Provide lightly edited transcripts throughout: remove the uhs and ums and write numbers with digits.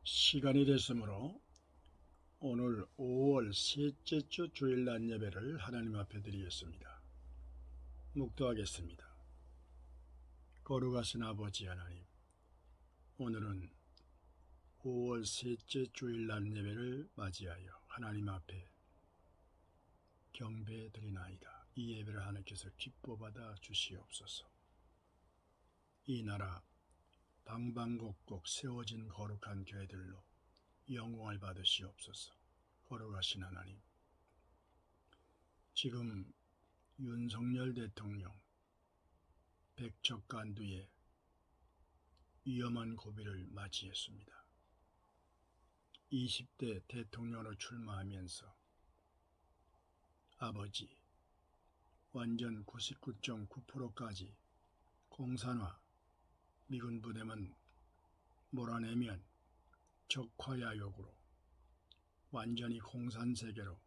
시간이 됐으므로 오늘 5월 셋째 주 주일 낮 예배를 하나님 앞에 드리겠습니다. 묵도하겠습니다. 거룩하신 아버지 하나님, 오늘은 5월 셋째 주일 낮 예배를 맞이하여 하나님 앞에 경배해 드리나이다. 이 예배를 하나님께서 기뻐 받아 주시옵소서. 이 나라 방방곡곡 세워진 거룩한 교회들로 영광을 받으시옵소서. 거룩하신 하나님, 지금 윤석열 대통령 백척간두의 위험한 고비를 맞이했습니다. 20대 대통령으로 출마하면서 아버지 완전 99.9%까지 공산화, 미군 부대만 몰아내면 적화야욕으로 완전히 공산세계로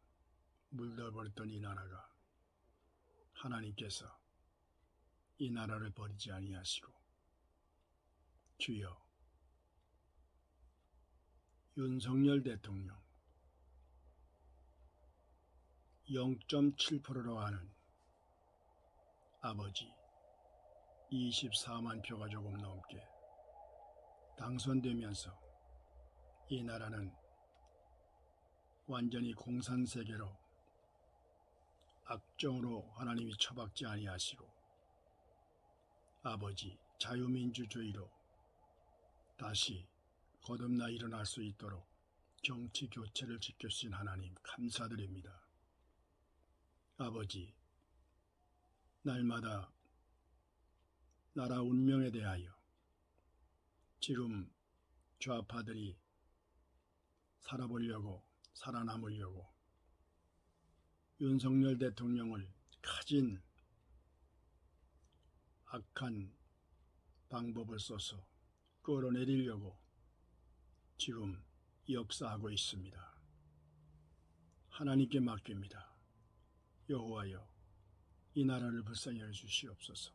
물들어버렸던 이 나라가 하나님께서 이 나라를 버리지 아니하시고 주여 윤석열 대통령 0.7%로 하는 아버지 24만 표가 조금 넘게 당선되면서 이 나라는 완전히 공산세계로 악정으로 하나님이 처박지 아니하시고 아버지 자유민주주의로 다시 거듭나 일어날 수 있도록 정치 교체를 지켜주신 하나님 감사드립니다. 아버지, 날마다 나라 운명에 대하여 지금 좌파들이 살아보려고 살아남으려고 윤석열 대통령을 가진 악한 방법을 써서 끌어내리려고 지금 역사하고 있습니다. 하나님께 맡깁니다. 여호와여, 이 나라를 불쌍히 여 주시옵소서.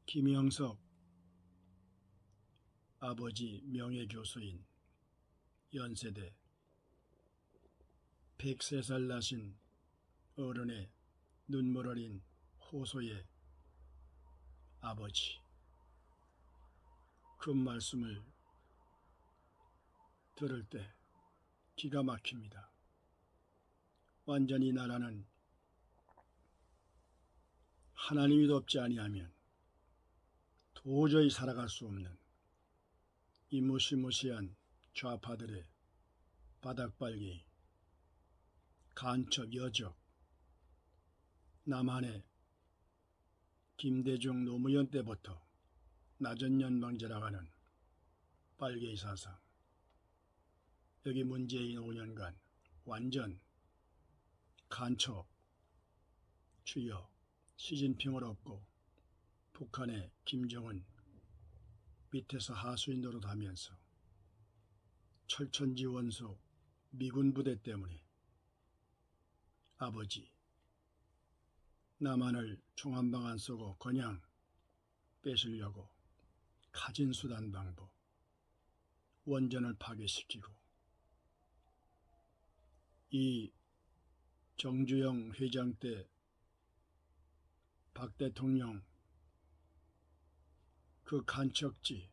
김영석 아버지 명예교수인 연세대 103살 나신 어른의 눈물 어린 호소의 아버지, 그 말씀을 들을 때 기가 막힙니다. 완전히 나라는 하나님이 돕지 아니하면 도저히 살아갈 수 없는 이 무시무시한 좌파들의 바닥발기, 간첩, 여적, 남한의 김대중 노무현 때부터 나전연방제라고 하는 빨갱이 사상, 여기 문재인 5년간 완전 간첩, 주여 시진핑을 얻고 북한의 김정은 밑에서 하수인 노릇하면서 철천지 원수 미군 부대 때문에 아버지 남한을 총 한 방 안 쏘고 그냥 뺏으려고 가진 수단 방법 원전을 파괴시키고 이 정주영 회장 때 박 대통령 그 간척지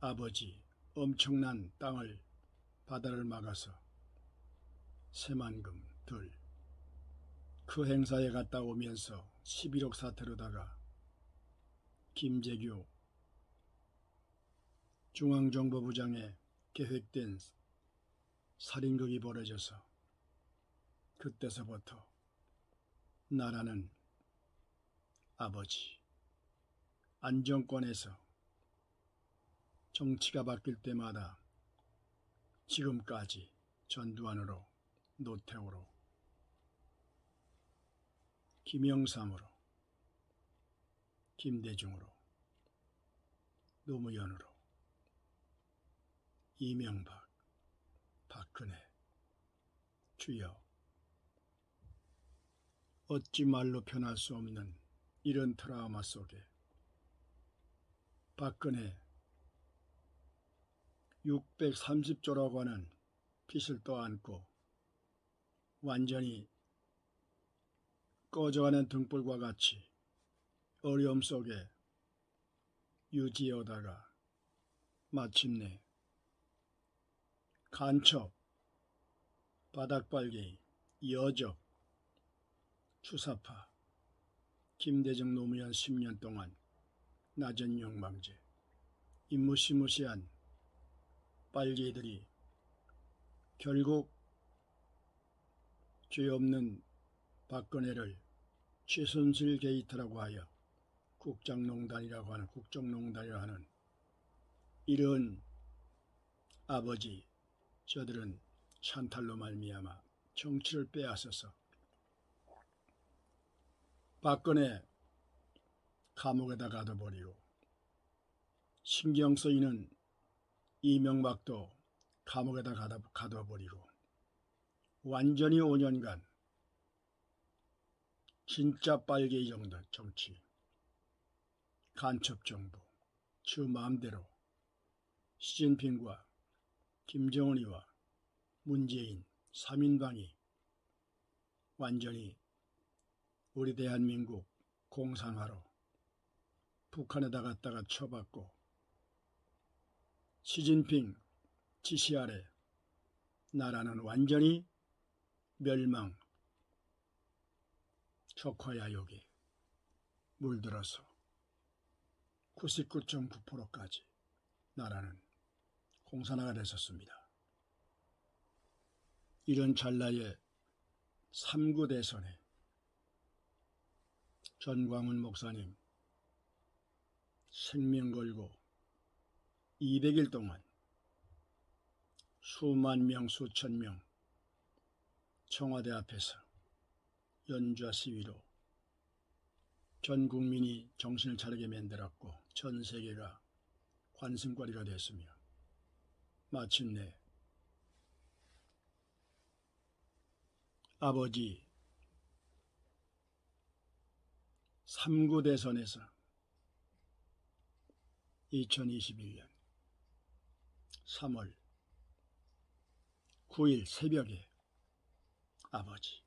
아버지 엄청난 땅을 바다를 막아서 새만금 들 그 행사에 갔다 오면서 11억 사태로다가 김재규 중앙정보부장의 계획된 살인극이 벌어져서 그때서부터 나라는 아버지 안정권에서 정치가 바뀔 때마다 지금까지 전두환으로 노태우로 김영삼으로 김대중으로 노무현으로 이명박 박근혜 주여 어찌 말로 표현할 수 없는 이런 트라우마 속에 박근혜 630조라고 하는 빚을 떠안고 완전히 꺼져가는 등불과 같이 어려움 속에 유지하다가 마침내 간첩, 바닥발기, 여적, 추사파, 김대중 노무현 10년 동안 낮은 욕망제, 임무시무시한 빨갱이들이 결국 죄 없는 박근혜를 최순실 게이트라고 하여 국정농단이라고 하는 이런 아버지 저들은 찬탈로 말미암아 정치를 빼앗아서 박근혜 감옥에다 가둬버리고 신경 쓰이는 이명박도 감옥에다 가둬버리고 완전히 5년간 진짜 빨갱이 정치 간첩 정부 주 마음대로 시진핑과 김정은이와 문재인 3인방이 완전히 우리 대한민국 공산화로 북한에다 갖다가 쳐박고 시진핑 지시 아래 나라는 완전히 멸망 적화야욕에 물들어서 99.9%까지 나라는 공산화가 됐었습니다. 이런 찰나에 3구 대선에 전광훈 목사님 생명 걸고 200일 동안 수만 명 수천 명 청와대 앞에서 연좌 시위로 전 국민이 정신을 차리게 만들었고 전 세계가 관심거리가 됐으며 마침내 아버지 3구 대선에서 2021년 3월 9일 새벽에 아버지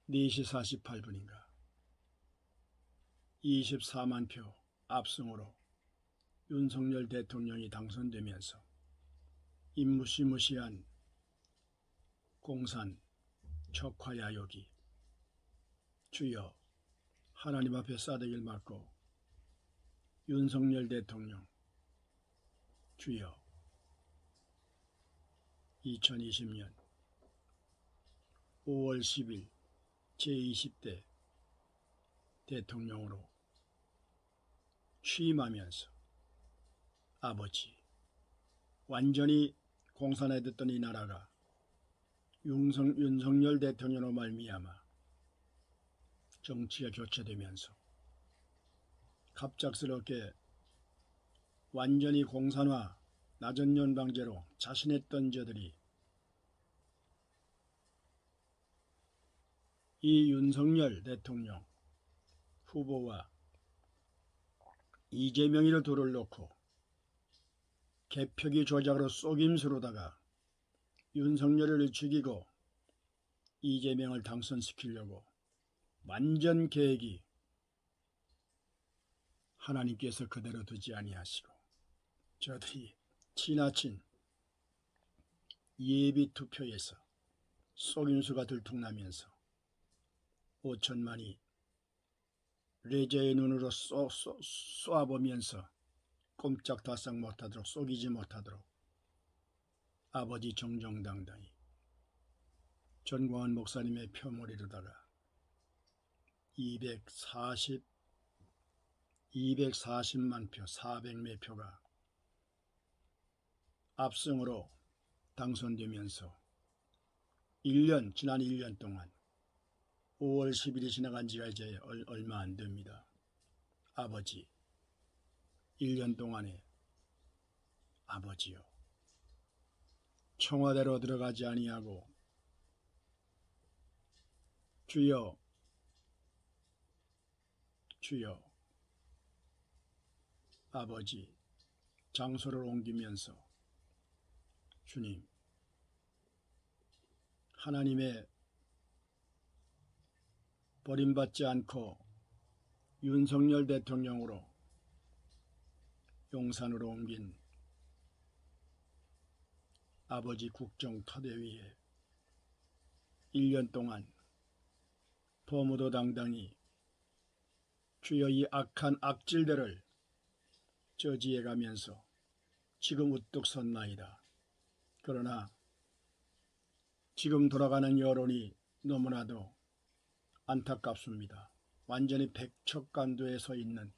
4시 48분인가 24만 표 압승으로 윤석열 대통령이 당선되면서 임무시무시한 공산 적화야욕이 주여 하나님 앞에 싸대기를 맞고 윤석열 대통령 주여 2020년 5월 10일 제20대 대통령으로 취임하면서 아버지 완전히 공산화됐던 이 나라가 윤석열 대통령으로 말미암아 정치가 교체되면서 갑작스럽게 완전히 공산화 낮은 연방제로 자신했던 저들이 이 윤석열 대통령 후보와 이재명이를 둘을 놓고 개표기 조작으로 속임수로다가 윤석열을 죽이고 이재명을 당선시키려고 완전 계획이 하나님께서 그대로 두지 아니하시고 저들이 지나친 예비투표에서 속임수가 들통나면서 5천만이 레저의 눈으로 쏘아보면서 꼼짝달싹 못하도록 속이지 못하도록 아버지 정정당당히 전광훈 목사님의 표몰이로다가 240만 표 400매 표가 압승으로 당선되면서 지난 1년 동안 5월 10일이 지나간 지가 이제 얼마 안 됩니다. 아버지 1년 동안에 아버지요 청와대로 들어가지 아니하고 주여 아버지 장소를 옮기면서 주님, 하나님의 버림받지 않고 윤석열 대통령으로 용산으로 옮긴 아버지 국정터대 위에 1년 동안 범우도당당히 주여 이 악한 악질들을 저지해가면서 지금 우뚝 섰나이다. 그러나 지금 돌아가는 여론이 너무나도 안타깝습니다. 완전히 백척간두에 서 있는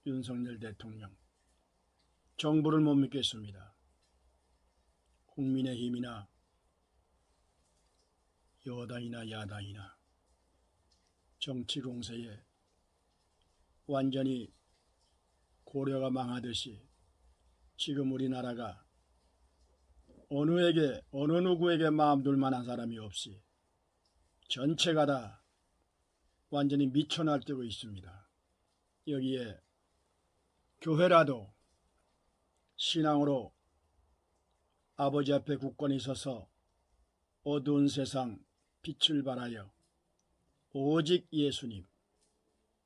윤석열 대통령. 정부를 못 믿겠습니다. 국민의힘이나 여당이나 야당이나 정치 공세에 완전히 고려가 망하듯이 지금 우리나라가 어느 누구에게 마음 둘 만한 사람이 없이 전체가 다 완전히 미쳐 날뛰고 있습니다. 여기에 교회라도 신앙으로 아버지 앞에 굳건히 서서 어두운 세상 빛을 발하여 오직 예수님,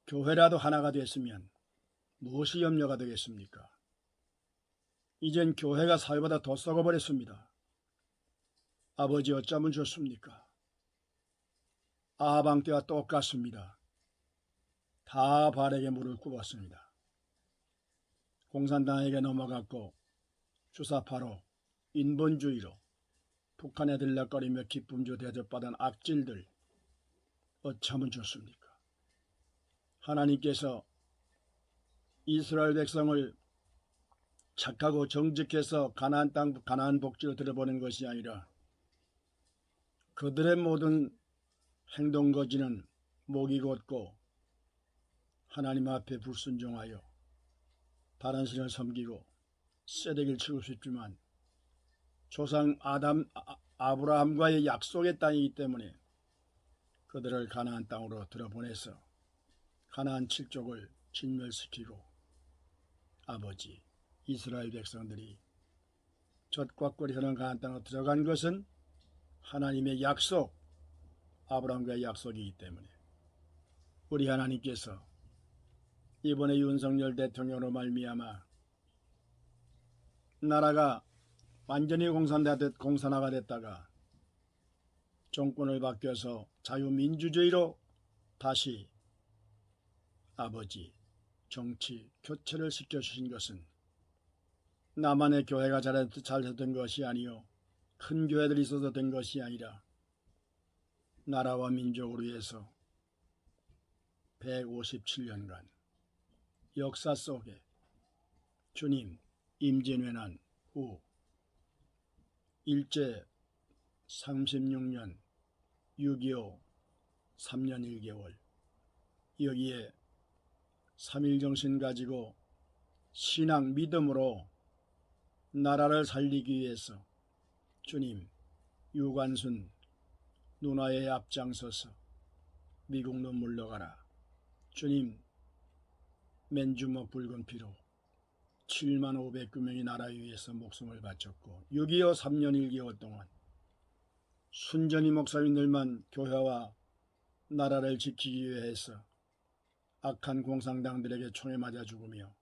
교회라도 하나가 됐으면 무엇이 염려가 되겠습니까? 이젠 교회가 사회보다 더 썩어버렸습니다. 아버지 어쩌면 좋습니까? 아하방 때와 똑같습니다. 다 발에게 물을 굽었습니다. 공산당에게 넘어갔고 주사파로 인본주의로 북한에 들락거리며 기쁨주 대접받은 악질들 어쩌면 좋습니까? 하나님께서 이스라엘 백성을 착하고 정직해서 가나안 땅 가나안 복지로 들어보는 것이 아니라 그들의 모든 행동 거지는 목이 곧고 하나님 앞에 불순종하여 다른 신을 섬기고 쇠대기를 치고 싶지만 조상 아브라함과의 약속의 땅이기 때문에 그들을 가나안 땅으로 들어보내서 가나안 7족을 진멸시키고 아버지 이스라엘 백성들이 젖과 꿀이 흐르는 가나안 땅으로 들어간 것은 하나님의 약속, 아브라함과의 약속이기 때문에 우리 하나님께서 이번에 윤석열 대통령으로 말미암아 나라가 완전히 공산화가 됐다가 정권을 바뀌어서 자유민주주의로 다시 아버지 정치 교체를 시켜주신 것은 나만의 교회가 잘했던 것이 아니요 큰 교회들이 있어서 된 것이 아니라 나라와 민족을 위해서 157년간 역사 속에 주님 임진왜란 후 일제 36년 6.25 3년 1개월 여기에 3.1정신 가지고 신앙 믿음으로 나라를 살리기 위해서 주님 유관순 누나의 앞장서서 미국로 물러가라. 주님 맨주먹 붉은 피로 7만 500명이 나라 위해서 목숨을 바쳤고 6.25 3년 1개월 동안 순전히 목사님들만 교회와 나라를 지키기 위해서 악한 공산당들에게 총에 맞아 죽으며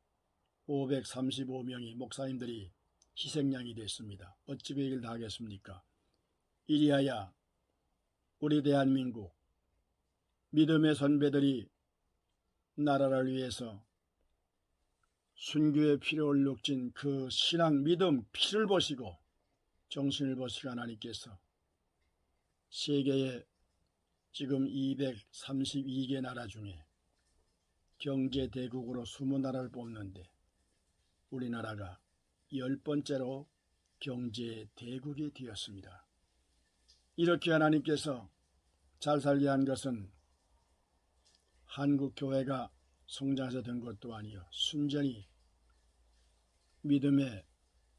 535명이 목사님들이 희생양이 됐습니다. 어찌 그 얘기를 다 하겠습니까? 이리하여 우리 대한민국 믿음의 선배들이 나라를 위해서 순교의 피를 얼룩진 그 신앙 믿음 피를 보시고 정신을 보시고 하나님께서 세계의 지금 232개 나라 중에 경제 대국으로 20나라를 뽑는데 우리나라가 10번째로 경제 대국이 되었습니다. 이렇게 하나님께서 잘 살게 한 것은 한국 교회가 성장해서 된 것도 아니요 순전히 믿음의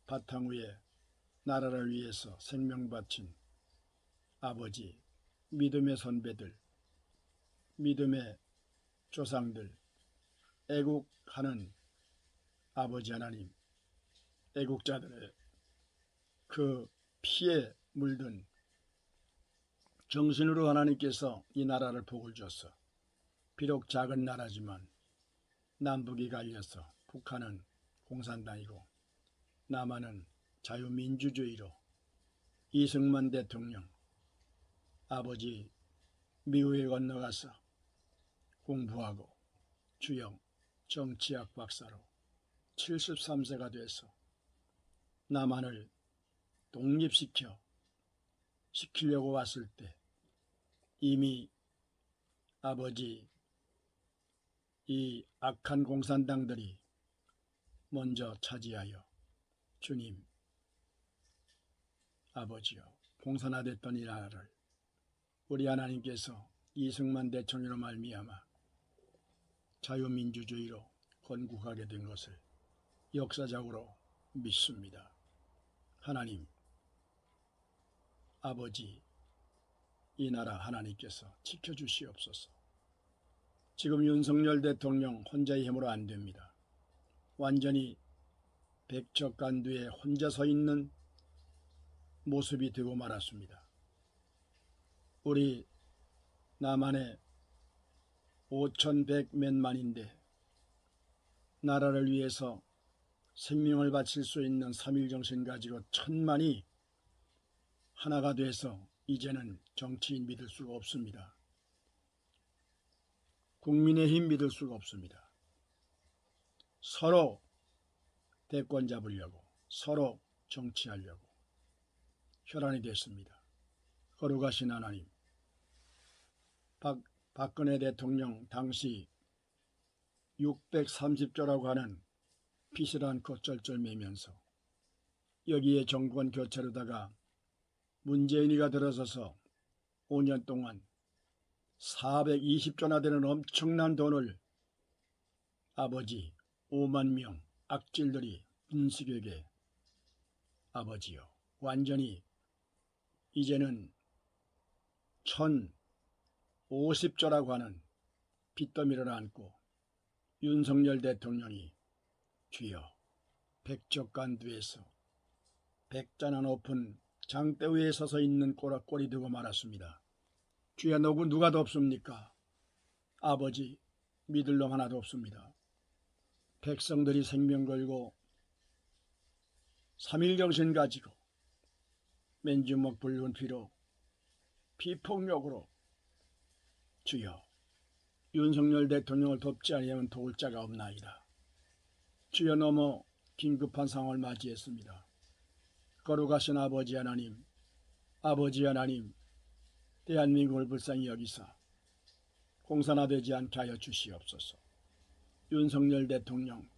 바탕 위에 나라를 위해서 생명 바친 아버지, 믿음의 선배들, 믿음의 조상들, 애국하는 아버지 하나님, 애국자들의 그 피에 물든 정신으로 하나님께서 이 나라를 복을 줬어. 비록 작은 나라지만 남북이 갈려서 북한은 공산당이고 남한은 자유민주주의로 이승만 대통령 아버지 미국에 건너가서 공부하고 주영 정치학 박사로 73세가 돼서 남한을 독립시키려고 왔을 때 이미 아버지 이 악한 공산당들이 먼저 차지하여 주님 아버지여 공산화됐던 이 나라를 우리 하나님께서 이승만 대통령으로 말미암아 자유민주주의로 건국하게 된 것을 역사적으로 믿습니다. 하나님 아버지 이 나라 하나님께서 지켜주시옵소서. 지금 윤석열 대통령 혼자의 힘으로 안 됩니다. 완전히 백척간두에 혼자 서 있는 모습이 되고 말았습니다. 우리 남한의 5,100몇만인데 나라를 위해서 생명을 바칠 수 있는 3.1정신 가지고 1,000만이 하나가 돼서 이제는 정치인 믿을 수가 없습니다. 국민의힘 믿을 수가 없습니다. 서로 대권 잡으려고 서로 정치하려고 혈안이 됐습니다. 거룩하신 하나님, 박근혜 대통령 당시 630조라고 하는 빚을 안고 쩔쩔매면서 여기에 정권 교체로다가 문재인이가 들어서서 5년 동안 420조나 되는 엄청난 돈을 아버지 5만 명 악질들이 분식에게 아버지요 완전히 이제는 1,050조라고 하는 빚더미를 안고 윤석열 대통령이 주여 백척간두에서 백자나 높은 장대 위에 서서 있는 꼴이 되고 말았습니다. 주여 누가 더 없습니까? 아버지 믿을 놈 하나도 없습니다. 백성들이 생명 걸고 3.1정신 가지고 맨주먹 붉은 피로 비폭력으로 주여 윤석열 대통령을 돕지 아니하면 도울 자가 없나이다. 주여 너무 긴급한 상황을 맞이했습니다. 거룩하신 아버지 하나님, 대한민국을 불쌍히 여기사 공산화되지 않게 하여 주시옵소서. 윤석열 대통령,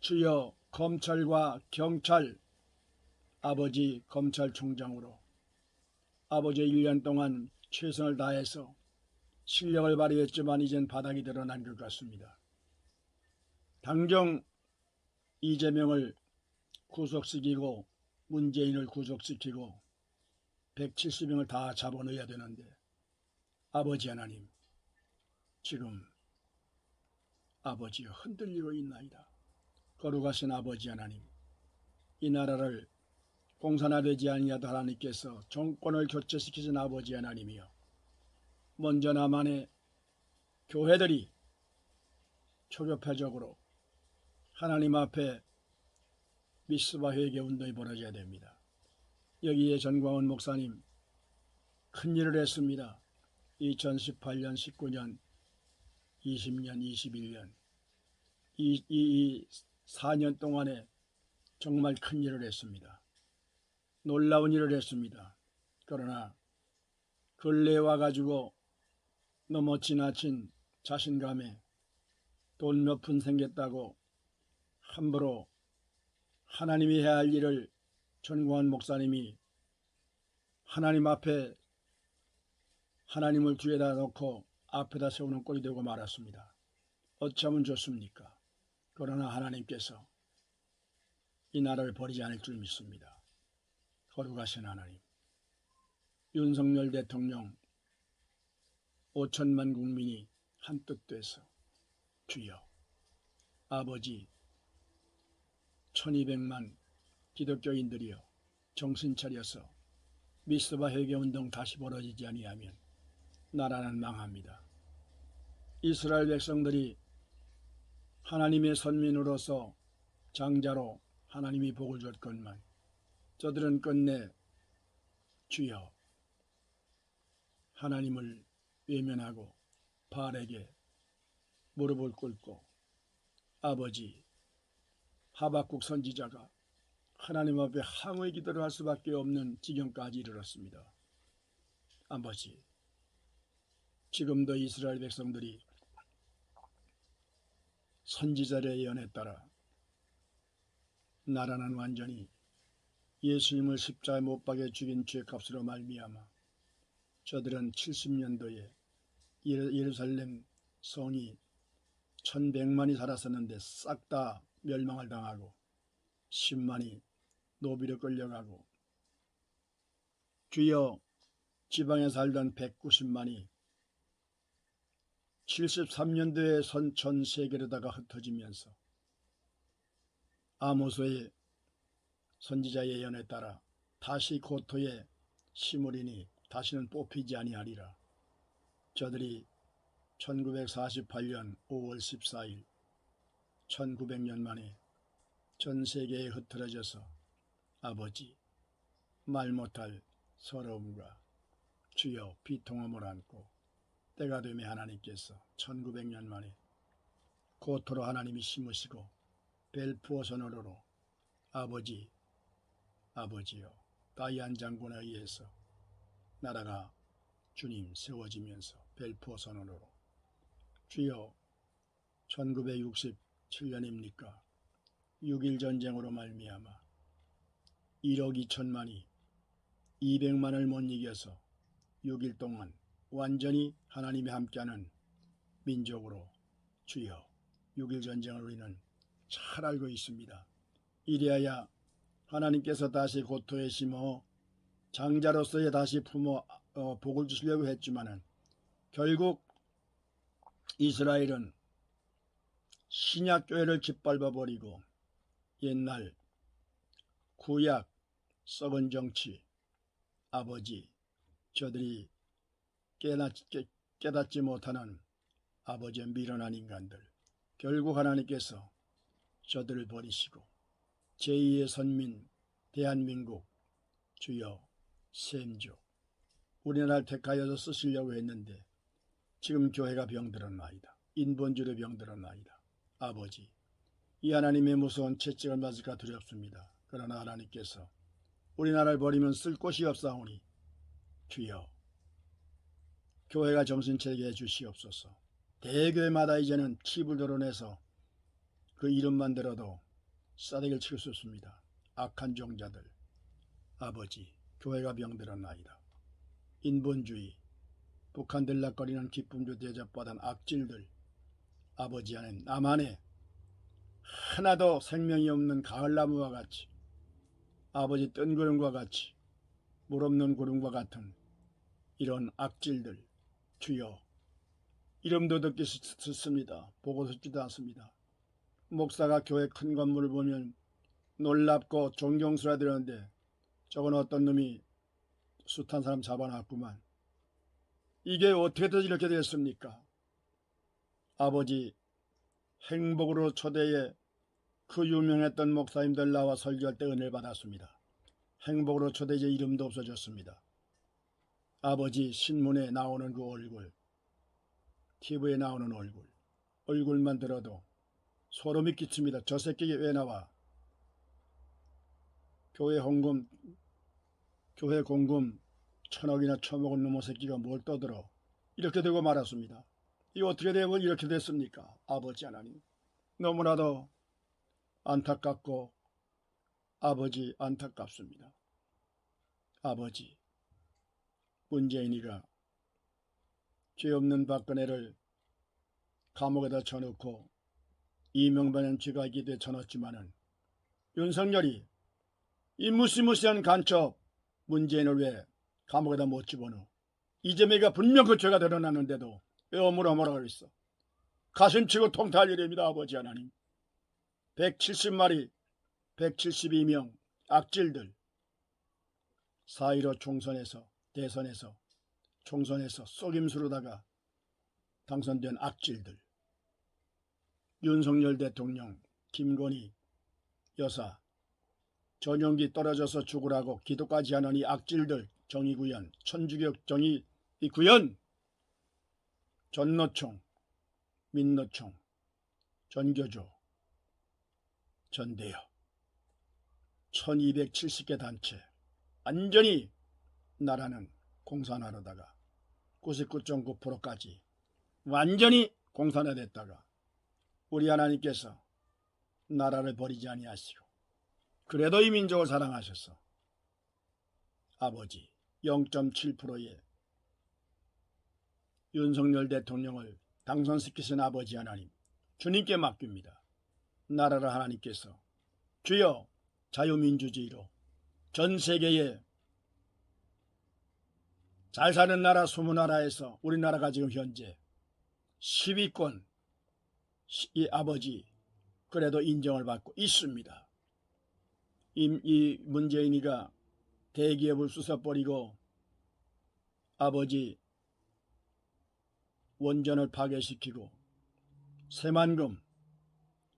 주여 검찰과 경찰, 아버지 검찰총장으로 아버지 1년 동안 최선을 다해서 실력을 발휘했지만 이젠 바닥이 드러난 것 같습니다. 당장 이재명을 구속시키고 문재인을 구속시키고 170명을 다 잡아넣어야 되는데 아버지 하나님 지금 아버지여 흔들리고 있나이다. 거룩하신 아버지 하나님 이 나라를 공산화되지 아니하도 하나님께서 정권을 교체시키신 아버지 하나님이여 먼저 남한의 교회들이 초교파적으로 하나님 앞에 미스바 회개 운동이 벌어져야 됩니다. 여기에 전광훈 목사님 큰 일을 했습니다. 2018년, 19년, 20년, 21년 이 4년 동안에 정말 큰 일을 했습니다. 놀라운 일을 했습니다. 그러나 근래에 와가지고 너무 지나친 자신감에 돈 몇 푼 생겼다고 함부로 하나님이 해야 할 일을 전광훈 목사님이 하나님 앞에 하나님을 뒤에다 놓고 앞에다 세우는 꼴이 되고 말았습니다. 어쩌면 좋습니까? 그러나 하나님께서 이 나라를 버리지 않을 줄 믿습니다. 거룩하신 하나님, 윤석열 대통령 5천만 국민이 한뜻 돼서 주여 아버지 1200만 기독교인들이여 정신 차려서 미스바 회개운동 다시 벌어지지 아니하면 나라는 망합니다. 이스라엘 백성들이 하나님의 선민으로서 장자로 하나님이 복을 줬건만 저들은 끝내 주여 하나님을 외면하고 바알에게 무릎을 꿇고 아버지 하박국 선지자가 하나님 앞에 항의 기도를 할 수밖에 없는 지경까지 이르렀습니다. 아버지, 지금도 이스라엘 백성들이 선지자의 예언에 따라 나라는 완전히 예수님을 십자가에 못 박여 죽인 죄값으로 말미암아 저들은 70년도에 예루살렘 성이 1100만이 살았었는데 싹 다 멸망을 당하고 10만이 노비로 끌려가고 주여 지방에 살던 190만이 73년도에 전 세계로다가 흩어지면서 아모스의 선지자의 예언에 따라 다시 고토에 심으리니 다시는 뽑히지 아니하리라. 저들이 1948년 5월 14일 1900년 만에 전 세계에 흩어져서 아버지 말 못할 서러움과 주여 비통함을 안고 때가 되매 하나님께서 1900년 만에 고토로 하나님이 심으시고 벨푸어 선언으로 아버지요 다이안 장군에 의해서 나라가 주님 세워지면서 벨푸어 선언으로 주여 1967년입니까? 6.1 전쟁으로 말미암아 1억 2천만이 200만을 못 이겨서 6일 동안 완전히 하나님이 함께하는 민족으로 주여 6.1 전쟁을 우리는 잘 알고 있습니다. 이래야 하나님께서 다시 고토에 심어 장자로서의 다시 품어 복을 주시려고 했지만은 결국 이스라엘은 신약교회를 짓밟아버리고 옛날 구약 썩은 정치 아버지 저들이 깨닫지 못하는 아버지의 미련한 인간들 결국 하나님께서 저들을 버리시고 제2의 선민 대한민국 주여 셈족 우리나라를 택하여서 쓰시려고 했는데 지금 교회가 병들었나이다. 인본주의로 병들었나이다. 아버지 이 하나님의 무서운 채찍을 맞을까 두렵습니다. 그러나 하나님께서 우리나라를 버리면 쓸 곳이 없사오니 주여 교회가 정신차리게 해주시옵소서. 대교회마다 이제는 칩을 드러내서 그 이름만 들어도 싸대기를 칠 수 없습니다. 악한 종자들 아버지 교회가 병들었나이다. 인본주의 북한 들락거리는 기쁨주 대접받은 악질들 아버지 안에 나만의 하나도 생명이 없는 가을나무와 같이 아버지 뜬구름과 같이 물 없는 구름과 같은 이런 악질들 주여 이름도 듣기 싫습니다. 보고 싶지도 않습니다. 목사가 교회 큰 건물을 보면 놀랍고 존경스러워 드렸는데 저건 어떤 놈이 숱한 사람 잡아놨구만. 이게 어떻게 또 이렇게 됐습니까? 아버지 행복으로 초대에 그 유명했던 목사님들 나와 설교할 때 은혜를 받았습니다. 행복으로 초대 이제 이름도 없어졌습니다. 아버지 신문에 나오는 그 얼굴 TV에 나오는 얼굴만 들어도 소름이 끼칩니다. 저 새끼 왜 나와? 교회 공금 1000억이나 처먹은 놈의 새끼가 뭘 떠들어. 이렇게 되고 말았습니다. 이거 어떻게 되면 이렇게 됐습니까? 아버지 하나님 너무나도 안타깝고 아버지 안타깝습니다. 아버지 문재인이가 죄 없는 박근혜를 감옥에다 쳐놓고 이명박은 죄가 있기 때문에 쳐넣었지만은 윤석열이 이 무시무시한 간첩 문재인을 왜 감옥에다 못 집어넣어? 이재명이가 분명 그 죄가 드러났는데도 왜 어물어물하고 있어? 가슴치고 통탄할 일입니다. 아버지 하나님 170마리 172명 악질들 4.15 총선에서 대선에서 총선에서 속임수로다가 당선된 악질들, 윤석열 대통령, 김건희 여사, 전용기 떨어져서 죽으라고 기도까지 하는 이 악질들, 정의구현, 천주교 정의구현, 전노총, 민노총, 전교조, 전대여, 1270개 단체 완전히 나라는 공산화로다가 99.9%까지 완전히 공산화됐다가 우리 하나님께서 나라를 버리지 아니하시고 그래도 이 민족을 사랑하셔서 아버지 0.7%의 윤석열 대통령을 당선시키신 아버지 하나님 주님께 맡깁니다. 나라를 하나님께서 주여 자유민주주의로 전 세계에 잘 사는 나라 20나라에서 우리나라가 지금 현재 10위권 이 아버지 그래도 인정을 받고 있습니다. 이 문재인이가 대기업을 쑤셔버리고 아버지 원전을 파괴시키고 새만금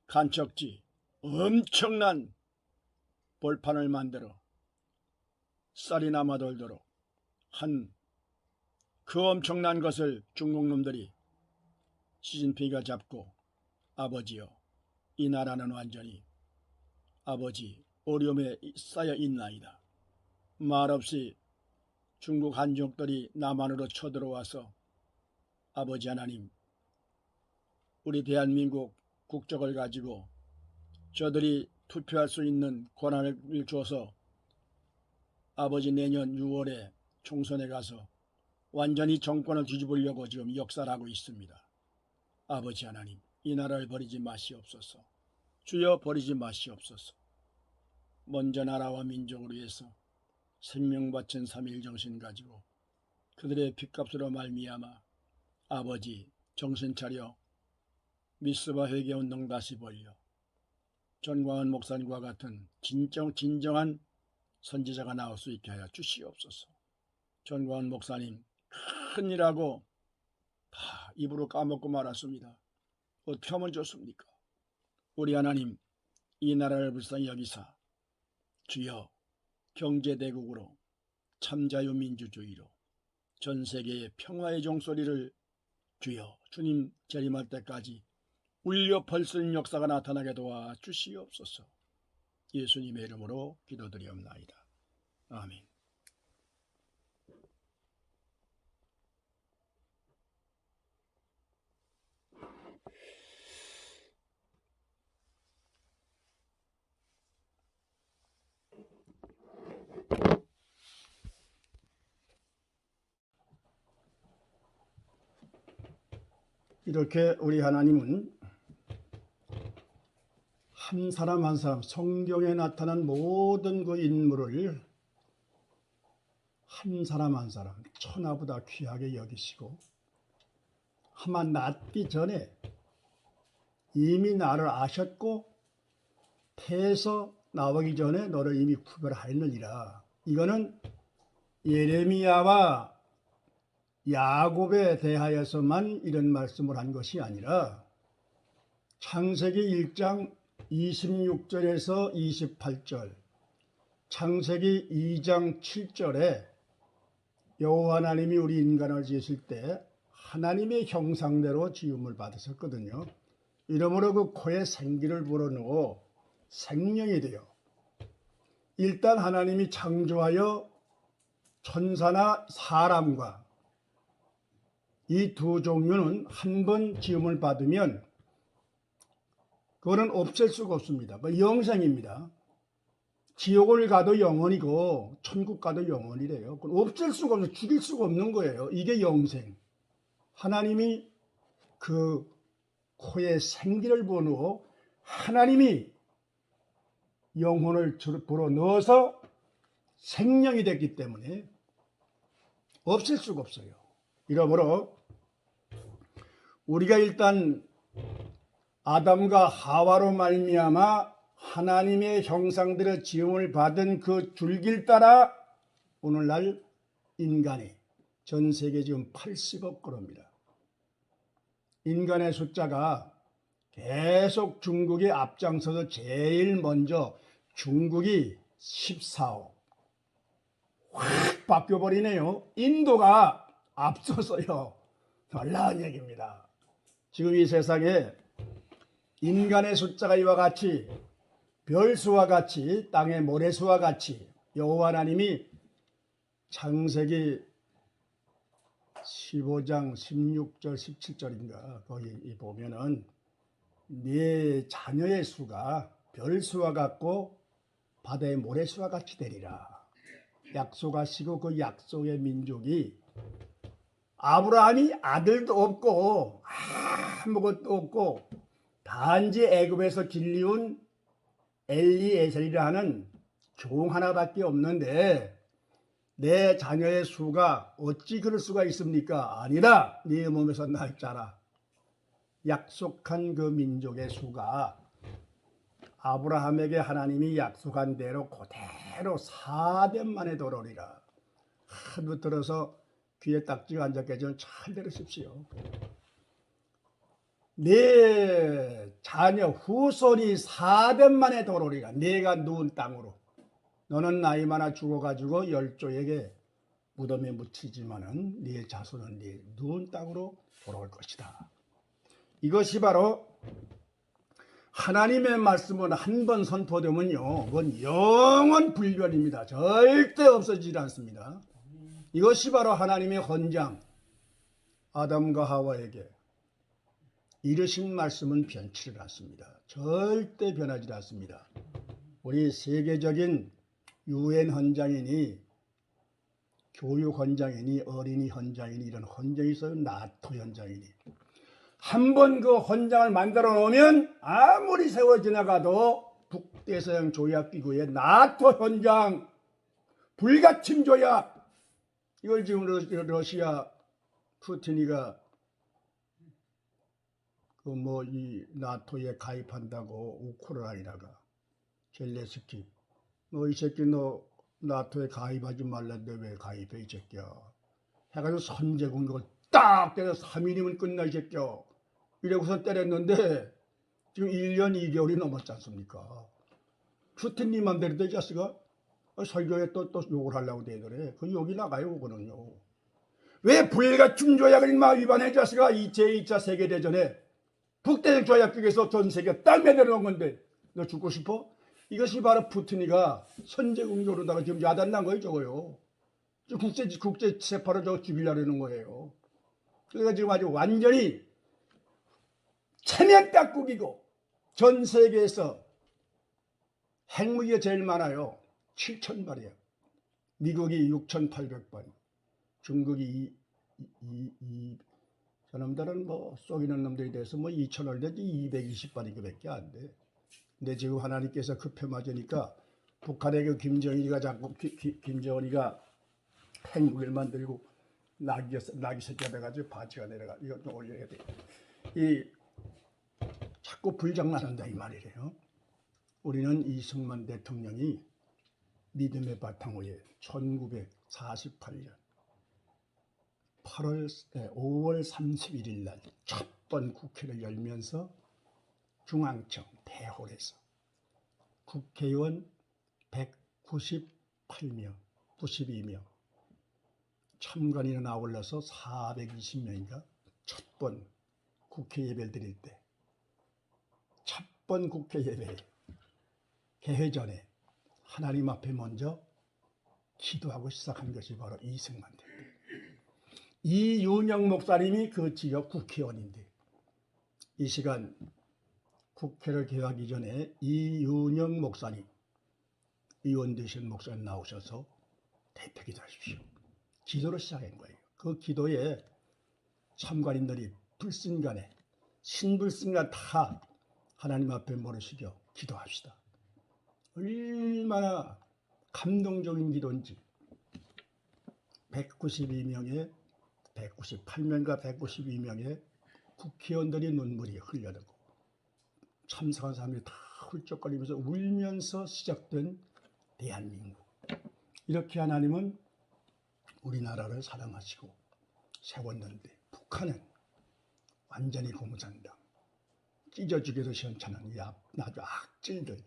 간척지 엄청난 벌판을 만들어 쌀이 남아돌도록 한 그 엄청난 것을 중국 놈들이 시진핑이가 잡고 아버지여 이 나라는 완전히 아버지 어려움에 쌓여 있나이다. 말없이 중국 한족들이 남한으로 쳐들어와서 아버지 하나님 우리 대한민국 국적을 가지고 저들이 투표할 수 있는 권한을 줘서 아버지 내년 6월에 총선에 가서 완전히 정권을 뒤집으려고 지금 역사를 하고 있습니다. 아버지 하나님 이 나라를 버리지 마시옵소서. 주여 버리지 마시옵소서. 먼저 나라와 민족을 위해서 생명 바친 3.1 정신 가지고 그들의 핏값으로 말미암아 아버지 정신 차려 미스바 회개운동 다시 벌려 전광훈 목사님과 같은 진정한 선지자가 나올 수 있게 하여 주시옵소서. 전광훈 목사님 큰일하고 다 입으로 까먹고 말았습니다. 어떻게 하면 좋습니까? 우리 하나님 이 나라를 불쌍히 여기사 주여 경제대국으로 참자유민주주의로 전 세계의 평화의 종소리를 주여 주님 재림할 때까지 울려 벌쓰는 역사가 나타나게 도와 주시옵소서. 예수님의 이름으로 기도드리옵나이다. 아멘. 이렇게 우리 하나님은 한 사람 한 사람 성경에 나타난 모든 그 인물을 한 사람 한 사람 천하보다 귀하게 여기시고 아마 낳기 전에 이미 나를 아셨고 태에서 나오기 전에 너를 이미 구별하였느니라. 이거는 예레미야와 야곱에 대하여서만 이런 말씀을 한 것이 아니라 창세기 1장 26절에서 28절, 창세기 2장 7절에 여호와 하나님이 우리 인간을 지으실 때 하나님의 형상대로 지음을 받으셨거든요. 이러므로 그 코에 생기를 불어넣어 생명이 되어 일단 하나님이 창조하여 천사나 사람과 이 두 종류는 한 번 지음을 받으면 그거는 없앨 수가 없습니다. 그 영생입니다. 지옥을 가도 영원이고 천국 가도 영원이래요. 그건 없앨 수가 없어요. 죽일 수가 없는 거예요. 이게 영생. 하나님이 그 코에 생기를 불어넣어 하나님이 영혼을 불어넣어서 생명이 됐기 때문에 없앨 수가 없어요. 이러므로 우리가 일단 아담과 하와로 말미암아 하나님의 형상대로 지음을 받은 그 줄기를 따라 오늘날 인간이 전 세계 지금 80억 그럽니다. 인간의 숫자가 계속 중국이 앞장서서 제일 먼저 중국이 14억 확 바뀌어버리네요. 인도가 앞서서요. 놀라운 얘기입니다. 지금 이 세상에 인간의 숫자가 이와 같이 별수와 같이 땅의 모래수와 같이 여호와 하나님이 창세기 15장 16절 17절인가 거기 보면은 네 자녀의 수가 별수와 같고 바다의 모래수와 같이 되리라 약속하시고 그 약속의 민족이 아브라함이 아들도 없고 아무것도 없고 단지 애굽에서 길리운 엘리에셀이라 하는 종 하나밖에 없는데 내 자녀의 수가 어찌 그럴 수가 있습니까? 아니라 네 몸에서 날 자라 약속한 그 민족의 수가 아브라함에게 하나님이 약속한 대로 그대로 4대 만에 돌아오리라. 하루 들어서 귀에 딱지가 앉아 계시면 잘 들으십시오. 네 자녀 후손이 4대 만에 돌아오리라. 네가 누운 땅으로. 너는 나이 많아 죽어가지고 열조에게 무덤에 묻히지만은 네 자손은 네 누운 땅으로 돌아올 것이다. 이것이 바로 하나님의 말씀은 한 번 선포되면요, 그건 영원 불변입니다. 절대 없어지지 않습니다. 이것이 바로 하나님의 헌장, 아담과 하와에게 이르신 말씀은 변치를 않습니다. 절대 변하지 않습니다. 우리 세계적인 유엔 헌장이니 교육 헌장이니 어린이 헌장이니 이런 헌장이 있어요. 나토 헌장이니 한 번 그 헌장을 만들어 놓으면 아무리 세월 지나가도 북대서양 조약기구의 나토 헌장 불가침 조약 이걸 지금 러시아 푸틴이가 그 뭐 이 나토에 가입한다고 우크라이나가 젤레스키 너 이 새끼 너 나토에 가입하지 말란데 왜 가입해 이 새끼야 해가지고 선제 공격을 딱 때려서 3일이면 끝나 이 새끼야 이러고서 때렸는데 지금 1년 2개월이 넘었지 않습니까? 푸틴님 맘대로 이 자식아 설교에 또 욕을 하려고 대더래. 그 욕이 나가요 그거는요. 왜 불가침 조약을 인마 위반해 자식아 이 제2차 세계대전에 북대적 조약 중에서 전 세계 딱 매달아 놓은 건데 너 죽고 싶어? 이것이 바로 푸틴이가 선제 공격으로다가 지금 야단난 거예요 저거요. 국제 세파로 저거 죽이려는 거예요. 그러니까 지금 아주 완전히 체면 닦국이고 전 세계에서 핵무기가 제일 많아요. 7,000발이에요. 미국이 6,800발, 중국이 저놈들은 뭐 쏘이는 놈들이 돼서 뭐 2,000을 되지 220발인가밖에 안 돼. 근데 지금 하나님께서 급해 맞으니까 북한의 그 김정일이가 자꾸 김정은이가 핵무기를 만들고 나기 새끼가 돼가지고 바지가 내려가 이거 좀 올려야 돼. 이 자꾸 불장난한다 이 말이래요. 우리는 이승만 대통령이 믿음의 바탕 위에 1948년 5월 31일 날 첫 번 국회를 열면서 중앙청 대홀에서 국회의원 198명, 92명 참관인은 아울러서 420명인가 첫 번 국회 예배를 드릴 때 첫 번 국회 예배 개회 전에 하나님 앞에 먼저 기도하고 시작한 것이 바로 이승만 대통령. 이윤영 목사님이 그 지역 국회의원인데 이 시간 국회를 개하기 전에 이윤영 목사님 의원 되신 목사님 나오셔서 대표 기도하십시오. 기도를 시작한 거예요. 그 기도에 참관인들이 불순간에 신불순간 다 하나님 앞에 모르시겨 기도합시다. 얼마나 감동적인 기도인지 192명의 198명과 192명의 국회의원들이 눈물이 흘려내고 참석한 사람들이 다 훌쩍거리면서 울면서 시작된 대한민국. 이렇게 하나님은 우리나라를 사랑하시고 세웠는데 북한은 완전히 공산당 찢어지기도 시원찮은 이 아주 악질들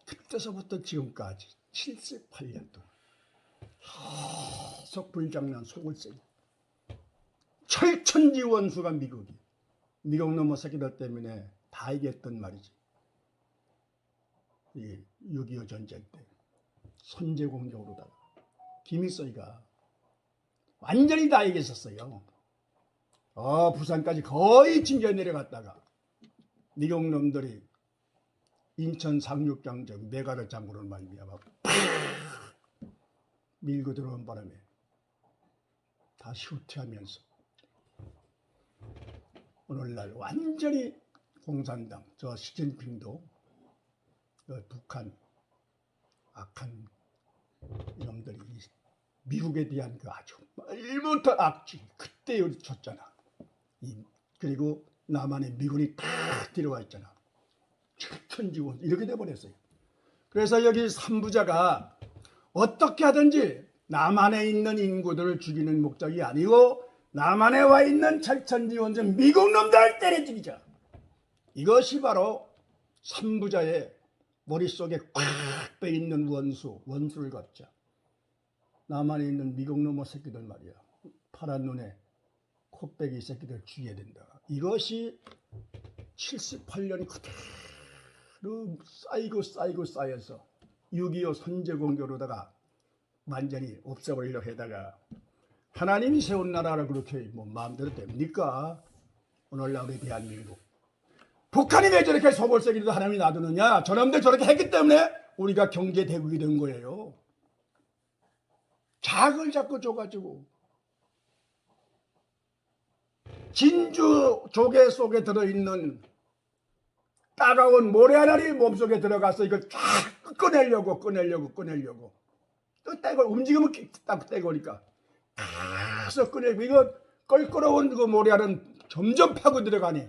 그때서부터 지금까지 78년 동안 계속 불장난 속을 새기 철천지 원수가 미국 놈의 새끼들 때문에 다 이겼던 말이지. 이 6.25 전쟁 때 선제 공격으로다가 김일성이가 완전히 다 이겼었어요. 부산까지 거의 징겨 내려갔다가 미국 놈들이 인천 상륙장정 메가드 장군을 말미암아 밀고 들어온 바람에 다시 후퇴하면서 오늘날 완전히 공산당 저 시진핑도 북한 악한 이놈들이 미국에 대한 그 아주 말부터 악질 그때 쳤잖아. 그리고 남한에 미군이 다 들어와 있잖아. 철천지원 이렇게 돼버렸어요. 그래서 여기 삼부자가 어떻게 하든지 남한에 있는 인구들을 죽이는 목적이 아니고 남한에 와 있는 철천지원전 미국 놈들 때려 죽이자. 이것이 바로 삼부자의 머릿속에 꽉 빼있는 원수를 갚자. 남한에 있는 미국 놈의 새끼들 말이야. 파란 눈에 코빼기 새끼들 죽여야 된다. 이것이 78년 그대로 쌓여서 6.25 선제공격으로다가 완전히 없애버리려 해다가 하나님이 세운 나라를 그렇게 마음대로 됩니까? 오늘날 우리 대한민국 북한이 왜 저렇게 소골새끼도 하나님이 놔두느냐? 저놈들 저렇게 했기 때문에 우리가 경제 대국이 된 거예요. 작을 자꾸 줘가지고 진주 조개 속에 들어있는 따가운 모래알이 몸속에 들어가서 이걸 쫙 꺼내려고 또 떼고 움직이면 딱 떼고니까 계속 꺼내고 이거 껄끄러운 그 모래알은 점점 파고 들어가니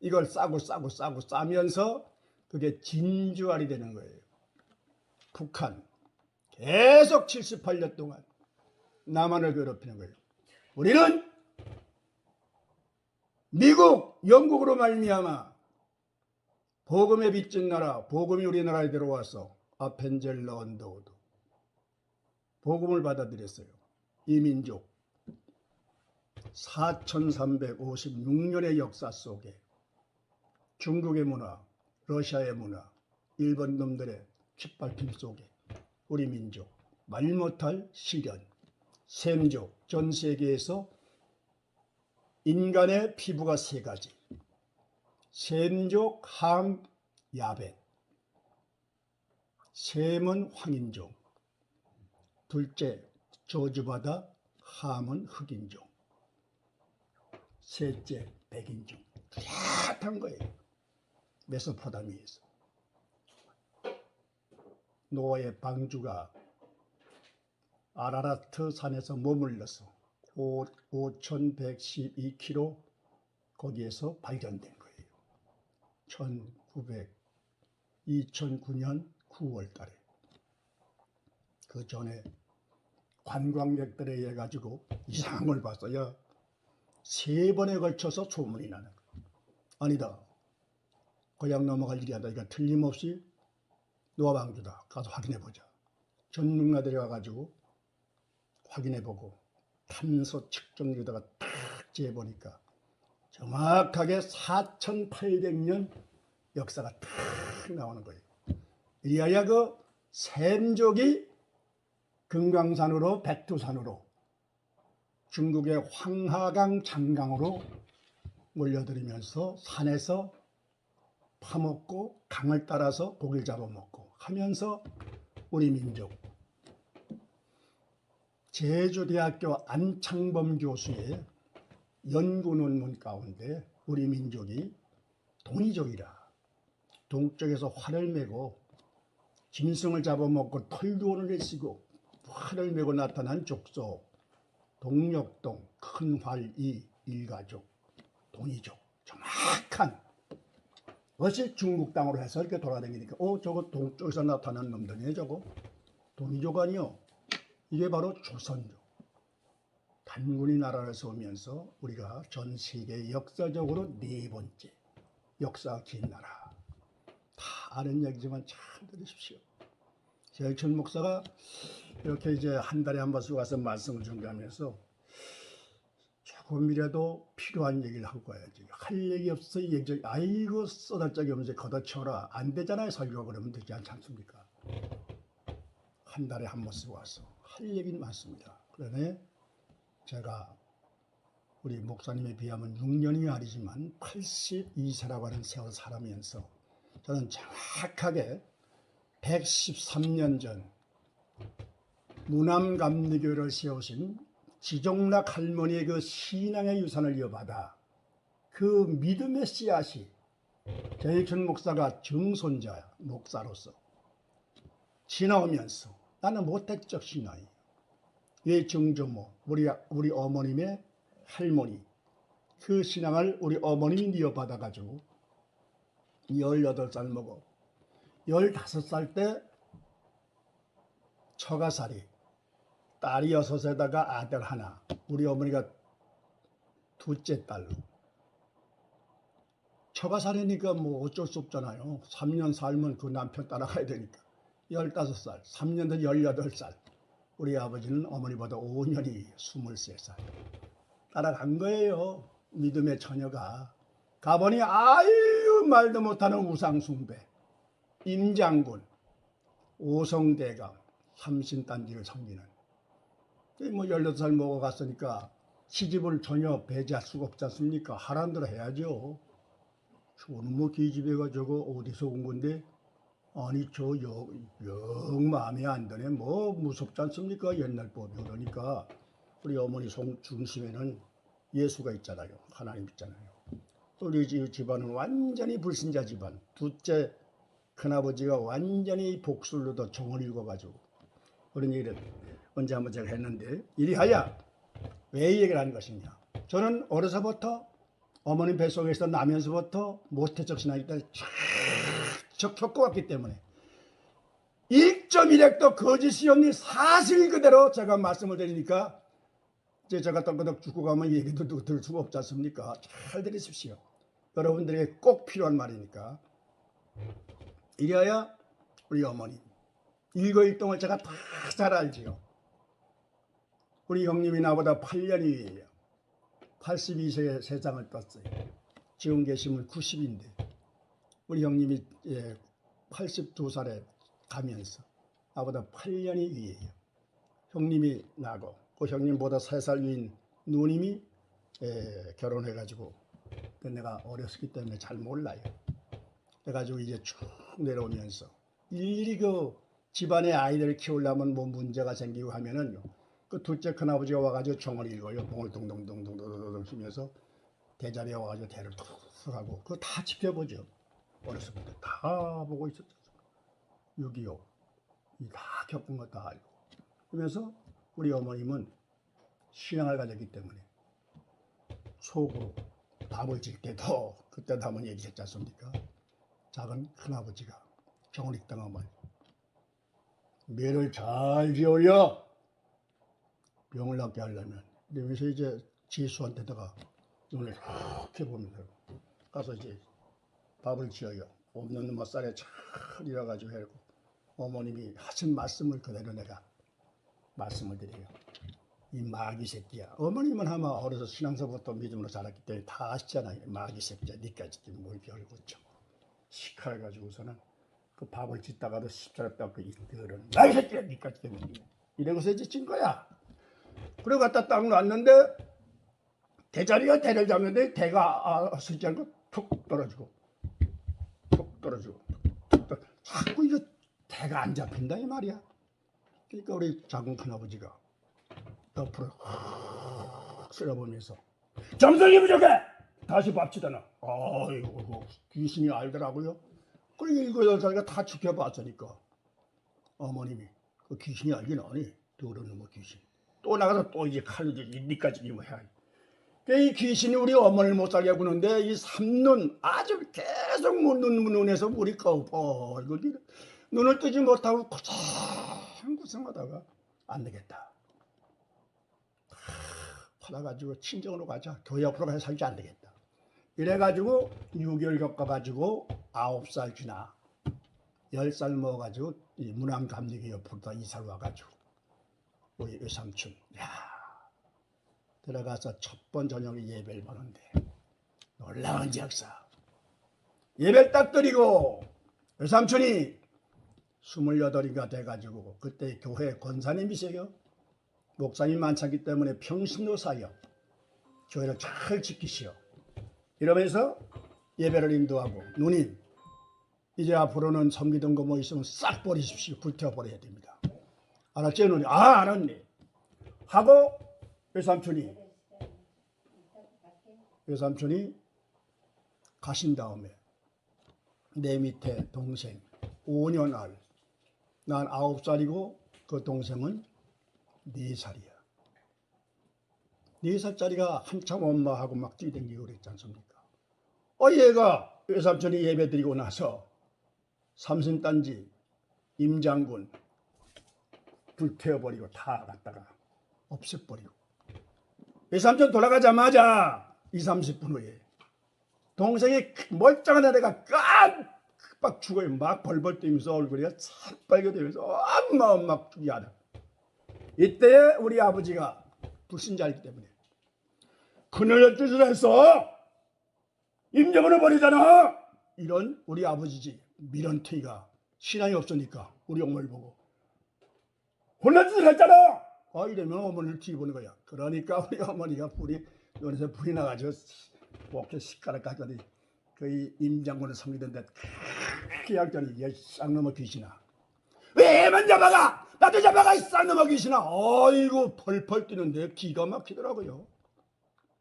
이걸 싸면서 그게 진주알이 되는 거예요. 북한 계속 78년 동안 남한을 괴롭히는 거예요. 우리는 미국, 영국으로 말미암아 복음에 빚진 나라, 복음이 우리나라에 들어와서 아펜젤러 언더우드 복음을 받아들였어요. 이 민족 4356년의 역사 속에 중국의 문화, 러시아의 문화, 일본 놈들의 짓밟힘 속에 우리 민족 말 못할 시련, 샘족, 전 세계에서 인간의 피부가 세 가지 샘족, 항, 야벳 샘은 황인종 둘째 저주받아 함은 흑인종 셋째 백인종 뚜렷한 거예요. 메소포타미아에서 노아의 방주가 아라라트 산에서 머물러서 5112km 거기에서 발견된 거예요. 2009년 9월 달에 그 전에 관광객들에 의해 가지고 이상한 걸 봤어요. 3번에 걸쳐서 소문이 나는 거예요. 아니다. 그냥 넘어갈 일이 아니다. 이거 틀림없이 노아 방주다. 가서 확인해보자. 전문가들이 와가지고 확인해보고 탄소 측정기에다가 딱 재보니까 정확하게 4800년 역사가 딱 나오는 거예요. 이래야 그 샘족이 금강산으로 백두산으로 중국의 황하강 장강으로 몰려들면서 산에서 파먹고 강을 따라서 고기를 잡아먹고 하면서 우리 민족 제주대학교 안창범 교수의 연구 논문 가운데 우리 민족이 동이족이라 동쪽에서 활을 메고 짐승을 잡아먹고 털도원을 내쓰고 활을 메고 나타난 족속 동력동 큰활이 일가족 동이족 정확한 것이 중국 땅으로 해서 이렇게 돌아다니니까 저거 동쪽에서 나타난 놈들이네. 저거 동이족 아니요. 이게 바로 조선족. 단군이 나라를 세우면서 우리가 전 세계 역사적으로 네 번째 역사가 긴 나라. 다 아는 얘기지만 잘 들으십시오. 제일천 목사가 이렇게 이제 한 달에 한 번씩 와서 말씀을 전가하면서 조금이라도 필요한 얘기를 하고 가야지. 할 얘기 없어 얘기 아이고 쏟을 적이 없는데 걷어쳐라. 안 되잖아요. 설교 그러면 되지 않습니까? 한 달에 한 번씩 와서 할 얘기는 많습니다. 그러네 제가 우리 목사님에 비하면 6년이 아니지만 82세라고 하는 세월 살아면서 저는 정확하게 113년 전 무남감리교를 세우신 지종락 할머니의 그 신앙의 유산을 이어받아 그 믿음의 씨앗이 제일천 목사가 증손자 목사로서 지나오면서 나는 모택적 신앙이에요. 이 증조모 우리 어머님의 할머니 그 신앙을 우리 어머님이 이어받아 가지고 18살 먹어 15살 때 처가살이 딸이 6에다가 아들 하나 우리 어머니가 둘째 딸로 처가살이니까 뭐 어쩔 수 없잖아요. 3년 살면 그 남편 따라가야 되니까 15살 3년 전 18살 우리 아버지는 어머니보다 5년이 23살 따라간 거예요. 믿음의 처녀가 가보니 아유 말도 못하는 우상숭배 임장군 오성대감 삼신단지를 섬기는 뭐 18살 먹어갔으니까 시집을 전혀 배제할 수가 없지 않습니까? 하라는 대로 해야죠. 저는 뭐 기집애가 저거 어디서 온 건데 아니 저 영 마음에 안 드네. 뭐 무섭지 않습니까? 옛날 법이. 그러니까 우리 어머니 중심에는 예수가 있잖아요. 하나님 있잖아요. 우리 집안은 완전히 불신자 집안. 둘째 큰아버지가 완전히 복술로도 정을 읽어가지고 그런 얘기를 언제 한번 제가 했는데 이리하여 왜 이 얘기를 하는 것이냐. 저는 어려서부터 어머님 뱃속에서 나면서부터 모태적 신앙이 쭉 겪어왔기 때문에 1.1핵도 거짓이 없는 사실 그대로 제가 말씀을 드리니까 이제 제가 떡거덕 죽고 가면 얘기도 들을 수가 없지 않습니까? 잘 들으십시오. 여러분들에게 꼭 필요한 말이니까. 이래야 우리 어머니 일거일동을 제가 다 잘 알지요. 우리 형님이 나보다 8년 위에요. 82세에 세상을 떴어요. 지금 계시면 90인데 우리 형님이 82살에 가면서 나보다 8년이 위에요. 형님이 나고 그 형님보다 3살 위인 누님이 결혼해가지고 내가 어렸기 때문에 잘 몰라요. 그래가지고 이제 쭉 내려오면서 일일이 그 집안의 아이들을 키우려면 뭐 문제가 생기고 하면은 그 둘째 큰아버지가 와가지고 정을 읽어요. 봉을 동동동동동동 치면서 대자리에 와가지고 대를 툭 하고 그거 다 지켜보죠. 어렸을 때 다 보고 있었죠. 6.25 다 겪은 거 다 알고. 그러면서 우리 어머님은 신앙을 가졌기 때문에 속으로 밥을 질 때도 그때도 한번 얘기했지 않습니까? 작은 큰아버지가 정을 읽다가 말이야. 매를 잘 지어려 병을 낫게 하려면 이러면서 이제 지수한테다가 눈을 이렇게 보면서 가서 이제 밥을 지어요. 없는 뭐 쌀에 잘 일어가지고 해고 어머님이 하신 말씀을 그대로 내가 말씀을 드려요. 이 마귀 새끼야. 어머님은 아마 어려서 신앙서부터 믿음으로 자랐기 때문에 다 아시잖아요. 마귀 새끼야. 니까지 뭘 별거죠. 시칼 가지고서는 그 밥을 짓다가도 십자가 닦고 이들은 마귀 새끼야. 니까지 때문에 이래고서 이제 찐 거야. 그리고 갖다 딱 놨는데 대자리가 대를 잡는데 대가 쓰지 않고 툭 떨어지고 툭 떨어지고 툭 떨어지고 자꾸 이거 대가 안 잡힌다 이 말이야. 그러니까 우리 작은 큰아버지가 옆으로 쓸어보면서 점성이 부족해! 다시 밥치다 놔. 아이고 귀신이 알더라고요. 그리고 7살이가 다 지켜봤으니까 어머님이 그 귀신이 알긴 아니. 더러운 놈의 귀신. 또 나가서 또 이제 칼로 니까지 뭐 해야 해. 이 귀신이 우리 어머니를 못 살게 구는데 이 삼눈 아주 계속 눈에서 물이 꺼 이거 눈을 뜨지 못하고 고생하다가 안 되겠다. 팔아가지고 친정으로 가자. 교회 옆으로 가서 살지 안 되겠다. 이래가지고 6개월 겪어가지고 9살 지나 10살 먹어가지고 이 문안감리교 옆으로 다 이사를 와가지고 우리 외삼촌 들어가서 첫 번 저녁에 예배를 보는데 놀라운 역사. 예배를 딱 드리고 외삼촌이 28이가 돼가지고 그때 교회 권사님이세요. 목사님 많기 때문에 평신도 사역 교회를 잘 지키시오. 이러면서 예배를 인도하고 누님 이제 앞으로는 섬기던 거 뭐 있으면 싹 버리십시오. 불태워버려야 됩니다. 알았지 누님? 아 알았네. 하고 외삼촌이 가신 다음에 내 밑에 동생 5년 알 난 9살이고 그 동생은 4살이야. 4살짜리가 한참 엄마하고 막 뛰댕기고 그랬지 않습니까? 얘가 외삼촌이 예배 드리고 나서 삼신단지 임장군 불태워버리고 다 갖다가 없애버리고 외삼촌 돌아가자마자 20-30분 후에 동생이 멀쩡한 애가 깜빡 죽어요. 막 벌벌 뛰면서 얼굴이 새빨개 되면서 엄마 죽이 하다. 이때 우리 아버지가 불신자이기 때문에 큰일 짓을 했어. 임정은을 버리잖아. 이런 우리 아버지지 미련태이가 신앙이 없으니까 우리 어머니를 보고 혼난 짓을 했잖아. 이러면 어머니를 뒤보는 거야. 그러니까 우리 어머니가 눈에서 불이 나가지고 목에 식가락 가더니 그 임장군을 섬기던데 크게 약전이 쌍놈의 귀신아 왜만 잡아가 나도 잡아가 이 쌍놈의 귀신아. 아이고 펄펄 뛰는데 기가 막히더라고요.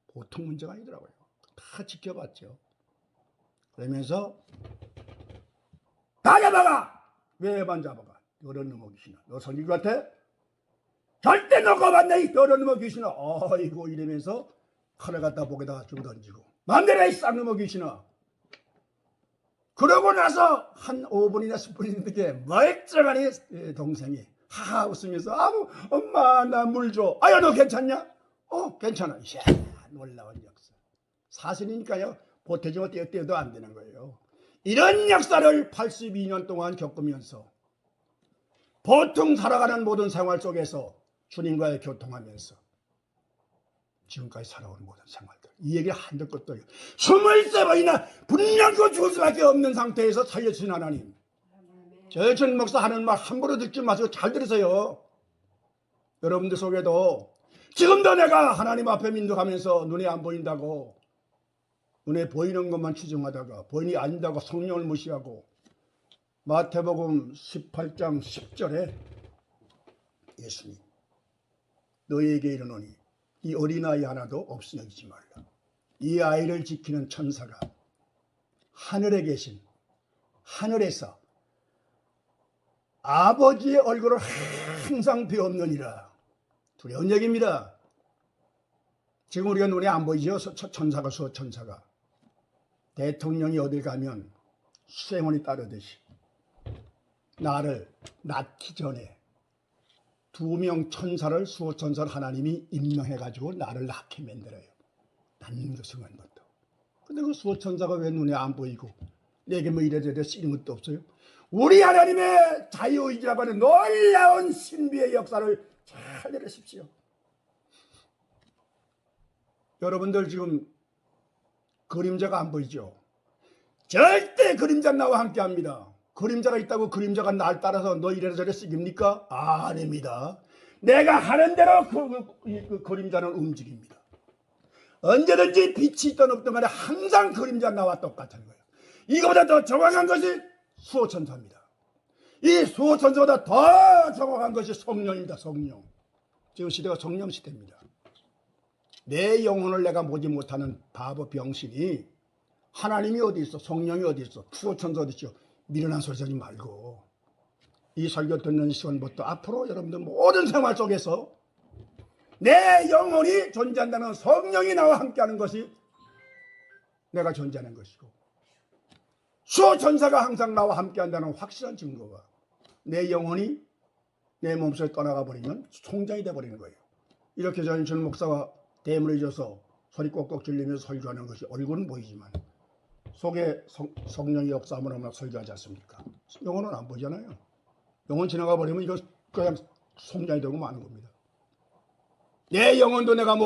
보통 문제가 아니더라고요. 다 지켜봤죠. 그러면서 다 잡아가 왜만 잡아가 너런 놈의 귀신아 너 섬길 것 같아? 절대 너 거봤네 이 너런 놈의 귀신아. 아이고 이러면서 칼을 갖다 목에다가 좀 던지고 맘대로 해 이 쌍놈의 귀신아. 그러고 나서 한 5분이나 10분이 되게 멀쩡하니 동생이 하하 웃으면서 엄마 나 물 줘. 아야 너 괜찮냐? 괜찮아. 이야 놀라운 역사. 사실이니까요. 보태지고 떼어도 안 되는 거예요. 이런 역사를 82년 동안 겪으면서 보통 살아가는 모든 생활 속에서 주님과의 교통하면서 지금까지 살아온 모든 생활들 이 얘기를 한들 것도 없어요. 23번이나 분명히 죽을 수밖에 없는 상태에서 살려주신 하나님. 전 목사 하는 말 함부로 듣지 마시고 잘 들으세요. 여러분들 속에도 지금도 내가 하나님 앞에 민족하면서 눈에 안 보인다고 눈에 보이는 것만 추정하다가 보이니 아닌다고 성령을 무시하고 마태복음 18장 10절에 예수님 너희에게 이르노니 이 어린아이 하나도 없이 여기지 말라. 이 아이를 지키는 천사가 하늘에 계신 하늘에서 아버지의 얼굴을 항상 비옵느니라. 두려운 얘기입니다. 지금 우리가 눈에 안 보이죠? 천사가 수호천사가. 대통령이 어딜 가면 수행원이 따르듯이 나를 낳기 전에 2명 천사를 수호천사를 하나님이 임명해가지고 나를 낳게 만들어요. 낳는 그 순간부터. 근데 그 수호천사가 왜 눈에 안 보이고 내게 뭐 이래저래 쓰이는 것도 없어요? 우리 하나님의 자유의지라고 하는 놀라운 신비의 역사를 잘 들으십시오. 여러분들 지금 그림자가 안 보이죠? 절대 그림자 나와 함께합니다. 그림자가 있다고 그림자가 날 따라서 너 이래저래 쓰깁니까? 아닙니다. 내가 하는 대로 그 그림자는 움직입니다. 언제든지 빛이 있든 없든 간에 항상 그림자 나와 똑같은 거예요. 이거보다 더 정확한 것이 수호천사입니다. 이 수호천사보다 더 정확한 것이 성령입니다. 성령. 지금 시대가 성령 시대입니다. 내 영혼을 내가 보지 못하는 바보 병신이 하나님이 어디 있어? 성령이 어디 있어? 수호천사 어디 있어? 미련한 소리 하지 말고 이 설교 듣는 시간부터 앞으로 여러분들 모든 생활 속에서 내 영혼이 존재한다는 성령이 나와 함께하는 것이 내가 존재하는 것이고 수호천사가 항상 나와 함께한다는 확실한 증거가 내 영혼이 내 몸속에 떠나가 버리면 송장이 돼버리는 거예요. 이렇게 전인철 목사가 대문을 져서 소리 꼭꼭 질리면서 설교하는 것이 얼굴은 보이지만 속에 성령의 역사함을 하면 설교하지 않습니까? 영혼은 안 보이잖아요. 영혼 지나가 버리면 이거 그냥 송장이 되고 마는 겁니다. 내 영혼도 내가 못